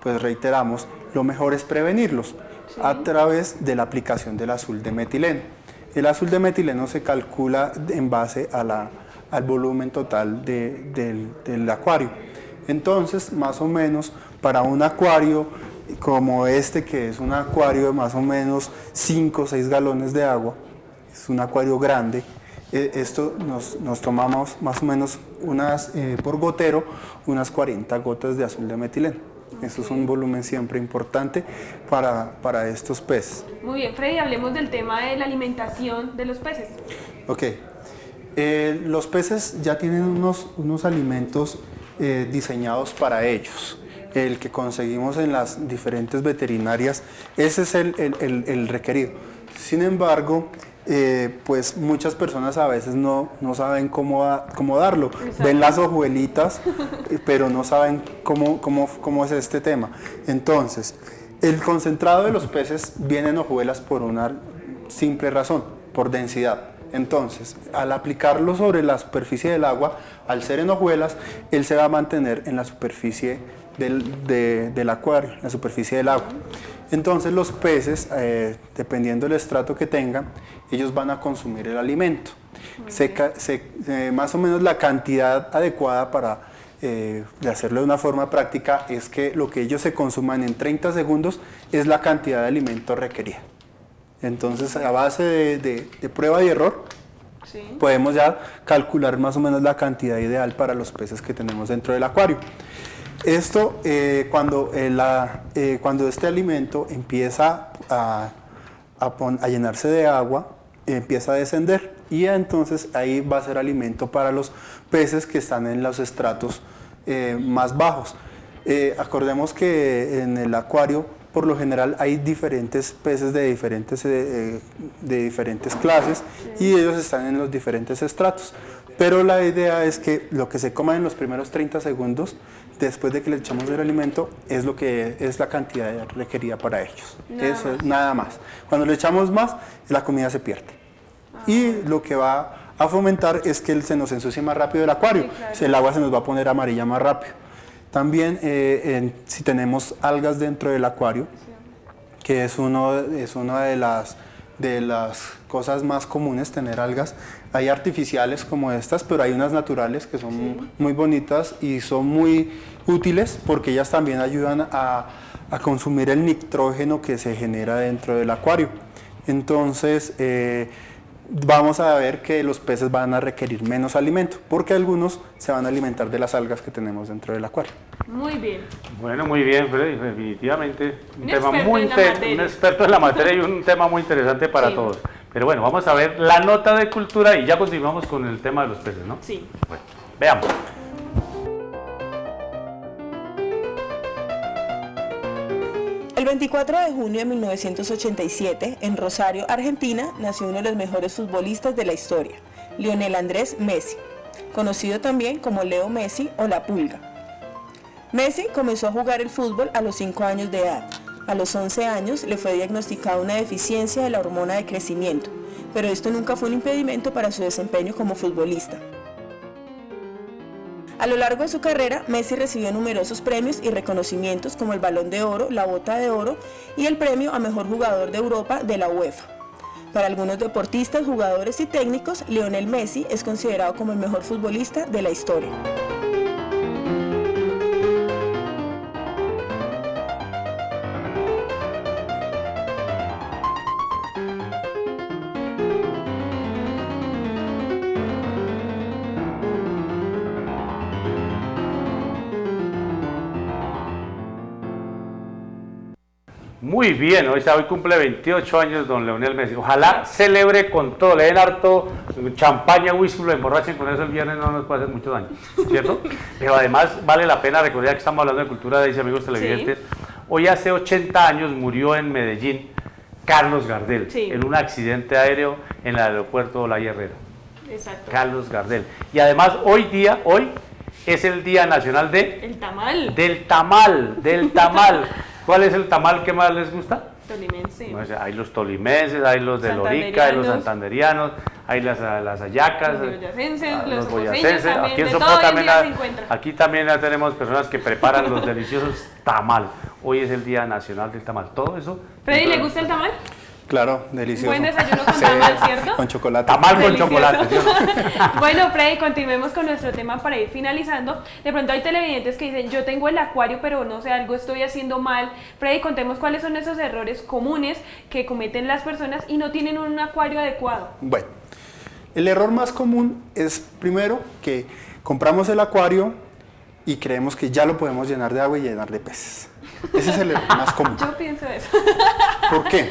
S9: pues reiteramos, lo mejor es prevenirlos a través de la aplicación del azul de metileno. El azul de metileno se calcula en base al volumen total del acuario. Entonces, más o menos, para un acuario como este, que es un acuario de más o menos 5 o 6 galones de agua, es un acuario grande, esto nos tomamos más o menos por gotero, unas 40 gotas de azul de metileno. Eso es un volumen siempre importante para estos peces.
S3: Muy bien, Freddy, hablemos del tema de la alimentación de los peces.
S9: Ok. Los peces ya tienen unos alimentos diseñados para ellos. El que conseguimos en las diferentes veterinarias, ese es el requerido. Sin embargo, pues muchas personas a veces no saben cómo darlo. Exacto. Ven las hojuelitas, pero no saben cómo es este tema. Entonces, el concentrado de los peces viene en hojuelas por una simple razón, por densidad. Entonces, al aplicarlo sobre la superficie del agua, al ser en hojuelas, él se va a mantener en la superficie del acuario, la superficie del agua. Entonces los peces, dependiendo del estrato que tengan, ellos van a consumir el alimento. Más o menos la cantidad adecuada para de hacerlo de una forma práctica es que lo que ellos se consuman en 30 segundos es la cantidad de alimento requerida. Entonces, a base de prueba y error, sí, podemos ya calcular más o menos la cantidad ideal para los peces que tenemos dentro del acuario. Esto, cuando este alimento empieza a llenarse de agua, empieza a descender y entonces ahí va a ser alimento para los peces que están en los estratos más bajos. Acordemos que en el acuario, por lo general, hay diferentes peces de diferentes clases y ellos están en los diferentes estratos. Pero la idea es que lo que se coma en los primeros 30 segundos, después de que le echamos el alimento, es lo que es la cantidad requerida para ellos. Eso es nada más. Cuando le echamos más, la comida se pierde. Y lo que va a fomentar es que se nos ensucie más rápido el acuario. Sí, claro. El agua se nos va a poner amarilla más rápido. También si tenemos algas dentro del acuario, que es una de las cosas más comunes, tener algas. Hay artificiales como estas, pero hay unas naturales que son muy bonitas y son muy útiles porque ellas también ayudan a consumir el nitrógeno que se genera dentro del acuario. Entonces, vamos a ver que los peces van a requerir menos alimento, porque algunos se van a alimentar de las algas que tenemos dentro del acuario.
S3: Muy bien.
S4: Bueno, muy bien, Freddy, definitivamente un experto en la materia y un tema muy interesante para todos. Pero bueno, vamos a ver la nota de cultura y ya continuamos con el tema de los peces, ¿no?
S3: Sí.
S4: Bueno, veamos.
S12: El 24 de junio de 1987, en Rosario, Argentina, nació uno de los mejores futbolistas de la historia, Lionel Andrés Messi, conocido también como Leo Messi o La Pulga. Messi comenzó a jugar el fútbol a los 5 años de edad. A los 11 años le fue diagnosticada una deficiencia de la hormona de crecimiento, pero esto nunca fue un impedimento para su desempeño como futbolista. A lo largo de su carrera, Messi recibió numerosos premios y reconocimientos como el Balón de Oro, la Bota de Oro y el premio a Mejor Jugador de Europa de la UEFA. Para algunos deportistas, jugadores y técnicos, Lionel Messi es considerado como el mejor futbolista de la historia.
S4: Muy bien, hoy cumple 28 años don Lionel Messi. Ojalá celebre con todo, le den harto champaña, whisky, lo emborrachen con eso el viernes, no nos puede hacer mucho daño, ¿cierto? Pero además vale la pena recordar que estamos hablando de cultura, dice amigos televidentes. Hoy hace 80 años murió en Medellín Carlos Gardel, en un accidente aéreo en el aeropuerto La Herrera.
S3: Exacto.
S4: Carlos Gardel. Y además hoy es el Día Nacional
S3: El tamal.
S4: Del tamal. ¿Cuál es el tamal que más les gusta?
S3: Tolimense.
S4: O sea, hay los tolimenses, hay los de Lorica, hay los santanderianos, hay las hallacas,
S3: los boyacenses.
S4: Aquí en Sopó aquí también tenemos personas que preparan los deliciosos tamal. Hoy es el Día Nacional del Tamal. Todo eso.
S3: ¿Freddy, le gusta el tamal?
S9: Claro, delicioso.
S3: Buen desayuno con tamal, ¿cierto?
S9: Con chocolate.
S4: Tamal con chocolate. ¿Sí?
S3: Bueno, Freddy, continuemos con nuestro tema para ir finalizando. De pronto hay televidentes que dicen, yo tengo el acuario, pero no sé, algo estoy haciendo mal. Freddy, contemos cuáles son esos errores comunes que cometen las personas y no tienen un acuario adecuado.
S9: Bueno, el error más común es, primero, que compramos el acuario y creemos que ya lo podemos llenar de agua y llenar de peces. Ese es el error más común.
S3: Yo pienso eso.
S9: ¿Por qué?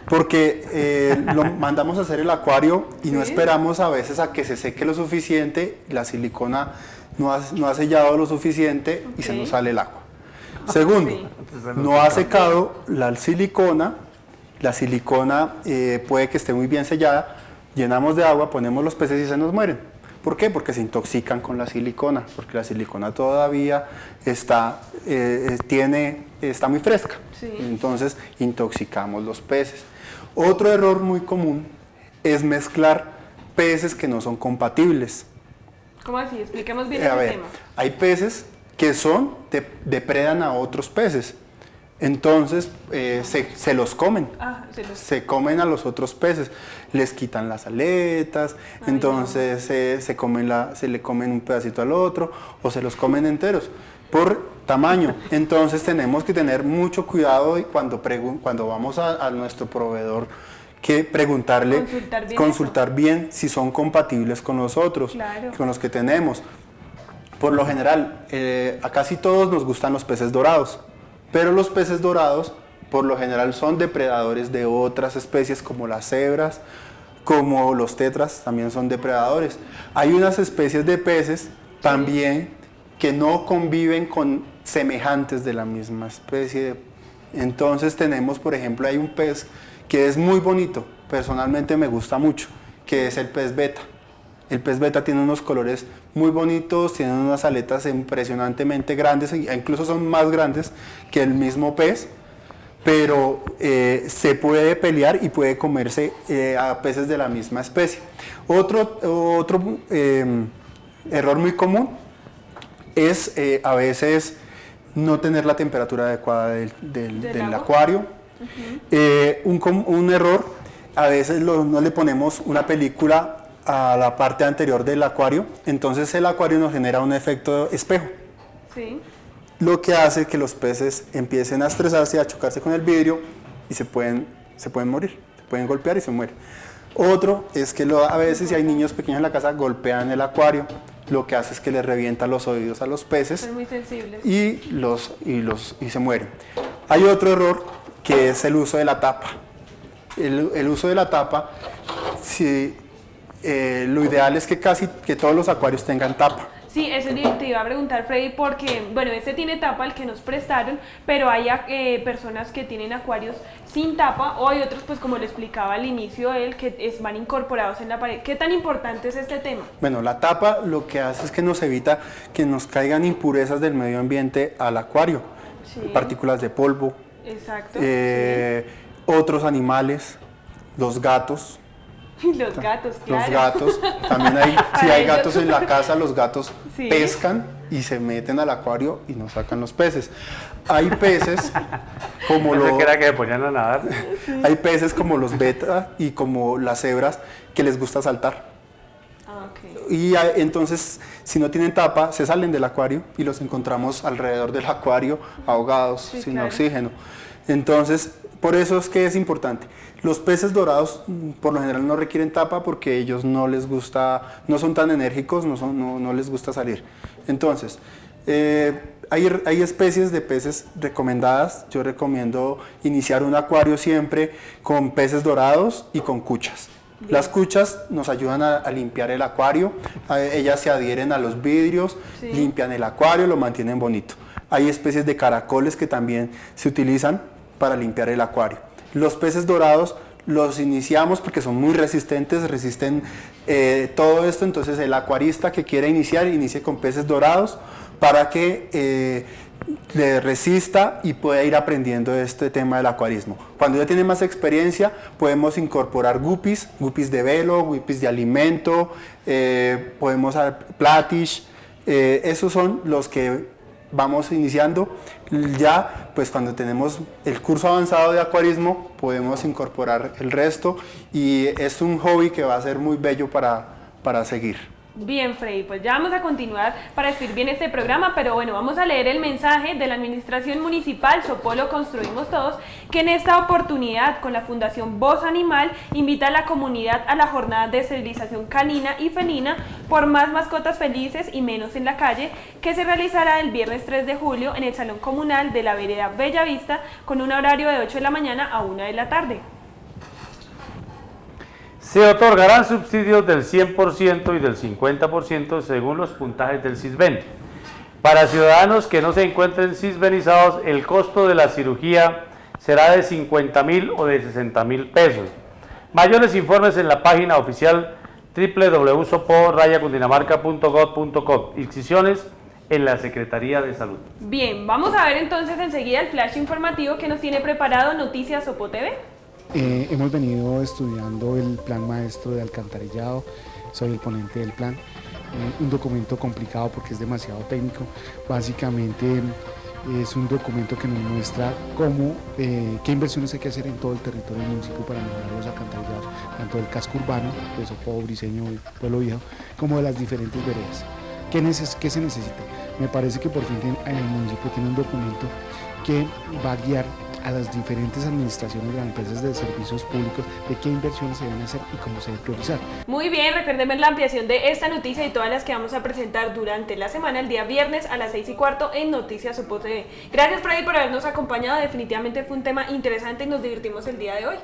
S9: Porque lo mandamos a hacer el acuario y no esperamos a veces a que se seque lo suficiente, la silicona no ha sellado lo suficiente y se nos sale el agua. Segundo, no ha secado la silicona puede que esté muy bien sellada, llenamos de agua, ponemos los peces y se nos mueren. ¿Por qué? Porque se intoxican con la silicona, porque la silicona todavía está muy fresca, entonces intoxicamos los peces. Otro error muy común es mezclar peces que no son compatibles.
S3: ¿Cómo así? Expliquemos bien el tema.
S9: Hay peces que depredan a otros peces, entonces se los comen, se comen a los otros peces, les quitan las aletas, entonces se le comen un pedacito al otro o se los comen enteros por tamaño. Entonces tenemos que tener mucho cuidado y cuando vamos a nuestro proveedor, que preguntarle, consultar bien si son compatibles con los otros, con los que tenemos. Por lo general, a casi todos nos gustan los peces dorados, pero los peces dorados por lo general son depredadores de otras especies como las cebras, como los tetras, también son depredadores. Hay unas especies de peces también que no conviven con semejantes de la misma especie. Entonces tenemos, por ejemplo, hay un pez que es muy bonito, personalmente me gusta mucho, que es el pez beta. El pez beta tiene unos colores muy bonitos, tiene unas aletas impresionantemente grandes, incluso son más grandes que el mismo pez, pero se puede pelear y puede comerse a peces de la misma especie. Otro error muy común es a veces no tener la temperatura adecuada del acuario. Un error, a veces no le ponemos una película a la parte anterior del acuario, entonces el acuario nos genera un efecto espejo, lo que hace que los peces empiecen a estresarse, a chocarse con el vidrio y se pueden morir, se pueden golpear y se mueren. Otro es que a veces si hay niños pequeños en la casa golpean el acuario, lo que hace es que les revienta los oídos a los peces.
S3: Son muy sensibles.
S9: y se mueren. Hay otro error que es el uso de la tapa. El uso de la tapa, lo ideal es que todos los acuarios tengan tapa.
S3: Sí, eso te iba a preguntar, Freddy, porque, bueno, este tiene tapa, el que nos prestaron, pero hay personas que tienen acuarios sin tapa, o hay otros, pues como le explicaba al inicio él, que van incorporados en la pared. ¿Qué tan importante es este tema?
S9: Bueno, la tapa lo que hace es que nos evita que nos caigan impurezas del medio ambiente al acuario, partículas de polvo, otros animales, los gatos.
S3: Los gatos, claro.
S9: Los gatos, también si hay gatos en la casa, los gatos pescan y se meten al acuario y nos sacan los peces. Hay peces como hay peces como los beta y como las cebras que les gusta saltar. Y entonces, si no tienen tapa, se salen del acuario y los encontramos alrededor del acuario ahogados, sin oxígeno. Entonces, por eso es que es importante. Los peces dorados por lo general no requieren tapa porque ellos no les gusta, no son tan enérgicos, no les gusta salir. Entonces, hay especies de peces recomendadas. Yo recomiendo iniciar un acuario siempre con peces dorados y con cuchas. Las cuchas nos ayudan a limpiar el acuario, ellas se adhieren a los vidrios, limpian el acuario, lo mantienen bonito. Hay especies de caracoles que también se utilizan para limpiar el acuario. Los peces dorados los iniciamos porque son muy resistentes, resisten todo esto, entonces el acuarista que quiere inicie con peces dorados para que le resista y pueda ir aprendiendo este tema del acuarismo. Cuando ya tiene más experiencia podemos incorporar guppies de velo, guppies de alimento, podemos hacer platish, esos son los que vamos iniciando. Ya pues cuando tenemos el curso avanzado de acuarismo podemos incorporar el resto y es un hobby que va a ser muy bello para seguir.
S3: Bien, Freddy, pues ya vamos a continuar para despedir bien este programa, pero bueno, vamos a leer el mensaje de la Administración Municipal Sopolo Construimos Todos, que en esta oportunidad con la Fundación Voz Animal invita a la comunidad a la jornada de esterilización canina y felina por más mascotas felices y menos en la calle, que se realizará el viernes 3 de julio en el Salón Comunal de la Vereda Bellavista con un horario de 8 de la mañana a 1 de la tarde.
S4: Se otorgarán subsidios del 100% y del 50% según los puntajes del Sisbén. Para ciudadanos que no se encuentren sisbenizados, el costo de la cirugía será de 50.000 o de 60.000 pesos. Mayores informes en la página oficial www.sopo-cundinamarca.gov.co. Inscripciones en la Secretaría de Salud.
S3: Bien, vamos a ver entonces enseguida el flash informativo que nos tiene preparado Noticias Sopo TV.
S13: Hemos venido estudiando el plan maestro de alcantarillado, soy el ponente del plan, un documento complicado porque es demasiado técnico. Básicamente es un documento que nos muestra qué inversiones hay que hacer en todo el territorio del municipio para mejorar los alcantarillados, tanto del casco urbano, de Sopó, Briceño, Pueblo Viejo, como de las diferentes veredas. ¿Qué se necesita? Me parece que por fin el municipio tiene un documento que va a guiar a las diferentes administraciones de las empresas de servicios públicos de qué inversiones se deben hacer y cómo se deben priorizar.
S3: Muy bien, recuerden ver la ampliación de esta noticia y todas las que vamos a presentar durante la semana, el día viernes a las 6:15 en Noticias Sopo TV. Gracias, Freddy, por habernos acompañado. Definitivamente fue un tema interesante y nos divertimos el día de hoy.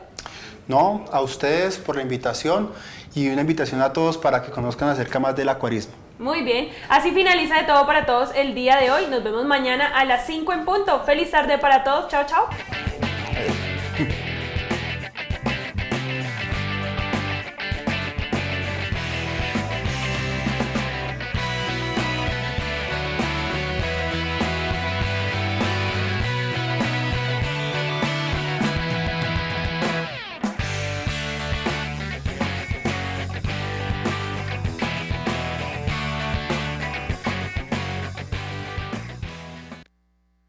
S9: No, a ustedes por la invitación y una invitación a todos para que conozcan acerca más del acuarismo.
S3: Muy bien, así finaliza De Todo para Todos el día de hoy. Nos vemos mañana a las 5 en punto. Feliz tarde para todos. Chao, chao.